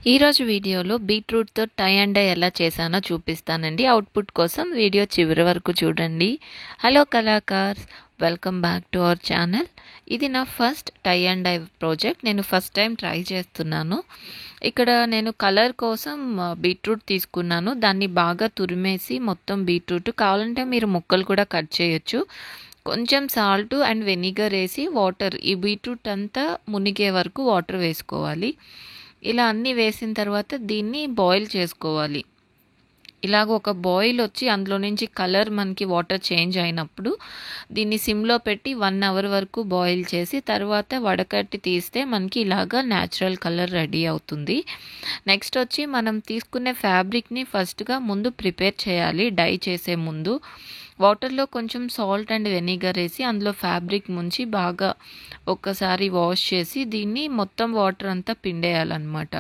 ఈరోజు వీడియోలో బీట్రూట్‌తో టై and die ఎలా చేశానో చూపిస్తానండి. అవుట్‌పుట్ కోసం వీడియో చివరి వరకు చూడండి. హలో కళాకార్స్, welcome back to our channel. ఇది నా first tie and dye project. నేను ఫస్ట్ టైం ట్రై చేస్తున్నాను. ఇక్కడ నేను కలర్ కోసం బీట్రూట్ తీసుకున్నాను. దాన్ని బాగా తురిమేసి మొత్తం బీట్రూట్ కావాలంటే మీరు ముక్కలు కూడా కట్ చేయొచ్చు. కొంచెం సాల్ట్ అండ్ వెనిగర్ వేసి వాటర్ ఈ బీట్రూట్ అంతా మునిగే వరకు వాటర్ వేసుకోవాలి. ఇలా అన్నీ వేసిన తర్వాత దీన్ని బాయిల్ చేసుకోవాలి. ఇలాగ ఒక బాయిల్ వచ్చి అందులో నుంచి కలర్ మనకి వాటర్ చేంజ్ అయినప్పుడు దీన్ని సిమ్లో పెట్టి 1 అవర్ వరకు బాయిల్ చేసి తర్వాత వడకట్టి తీస్తే మనకి ఇలాగా న్యాచురల్ కలర్ రెడీ అవుతుంది. నెక్స్ట్ వచ్చి మనం తీసుకునే ఫ్యాబ్రిక్ని ఫస్ట్గా ముందు ప్రిపేర్ చేయాలి. డై చేసే ముందు వాటర్లో కొంచెం సాల్ట్ అండ్ వెనిగర్ వేసి అందులో ఫ్యాబ్రిక్ ముంచి బాగా ఒక్కసారి వాష్ చేసి దీన్ని మొత్తం వాటర్ అంతా పిండేయాలన్నమాట.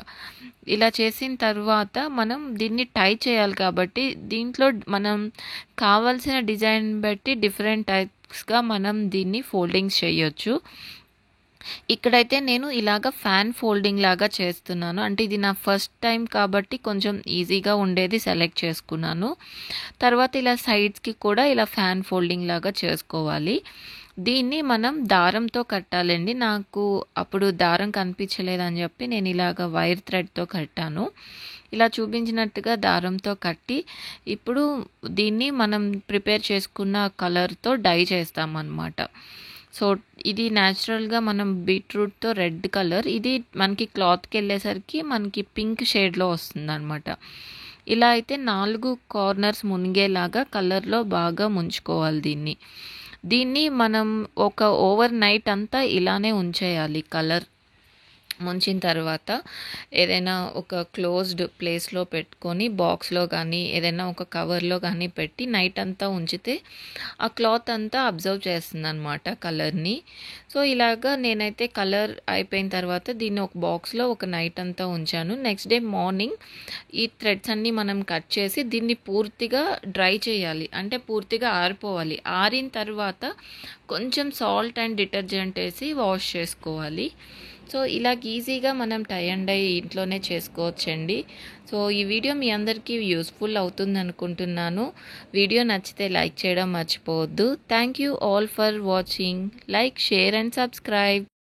ఇలా చేసిన తర్వాత మనం దీన్ని టై చేయాలి కాబట్టి దీంట్లో మనం కావాల్సిన డిజైన్ బట్టి డిఫరెంట్ టైప్స్గా మనం దీన్ని ఫోల్డింగ్స్ చేయొచ్చు. ఇక్కడైతే నేను ఇలాగ ఫ్యాన్ ఫోల్డింగ్ లాగా చేస్తున్నాను. అంటే ఇది నా ఫస్ట్ టైం కాబట్టి కొంచెం ఈజీగా ఉండేది సెలెక్ట్ చేసుకున్నాను. తర్వాత ఇలా సైడ్స్కి కూడా ఇలా ఫ్యాన్ ఫోల్డింగ్ లాగా చేసుకోవాలి. దీన్ని మనం దారంతో కట్టాలండి. నాకు అప్పుడు దారం కనిపించలేదని చెప్పి నేను ఇలాగ వైర్ థ్రెడ్తో కట్టాను. ఇలా చూపించినట్టుగా దారంతో కట్టి ఇప్పుడు దీన్ని మనం ప్రిపేర్ చేసుకున్న కలర్తో డై చేస్తామన్నమాట. సో ఇది న్యాచురల్గా మనం బీట్రూట్తో రెడ్ కలర్, ఇది మనకి క్లాత్కి వెళ్ళేసరికి మనకి పింక్ షేడ్లో వస్తుంది అనమాట. ఇలా అయితే 4 కార్నర్స్ మునిగేలాగా కలర్లో బాగా ముంచుకోవాలి దీన్ని మనం ఒక ఓవర్ నైట్ అంతా ఇలానే ఉంచేయాలి. కలర్ ముంచిన తర్వాత ఏదైనా ఒక క్లోజ్డ్ ప్లేస్లో పెట్టుకొని బాక్స్లో కానీ ఏదైనా ఒక కవర్లో కానీ పెట్టి నైట్ అంతా ఉంచితే ఆ క్లాత్ అంతా అబ్జర్వ్ చేస్తుంది అనమాట కలర్ని. సో ఇలాగా నేనైతే కలర్ అయిపోయిన తర్వాత దీన్ని ఒక బాక్స్లో ఒక నైట్ అంతా ఉంచాను. నెక్స్ట్ డే మార్నింగ్ ఈ థ్రెడ్స్ అన్నీ మనం కట్ చేసి దీన్ని పూర్తిగా డ్రై చేయాలి. అంటే పూర్తిగా ఆరిపోవాలి. ఆరిన తర్వాత కొంచెం సాల్ట్ అండ్ డిటర్జెంట్ వేసి వాష్ చేసుకోవాలి. సో ఇలా ఈజీగా మనం టై అండ్ డై ఇంట్లోనే చేసుకోవచ్చండి. సో ఈ వీడియో మీ అందరికీ యూస్ఫుల్ అవుతుంది అనుకుంటున్నాను. వీడియో నచ్చితే లైక్ చేయడం మర్చిపోవద్దు. Thank you all for watching. Like, share and subscribe.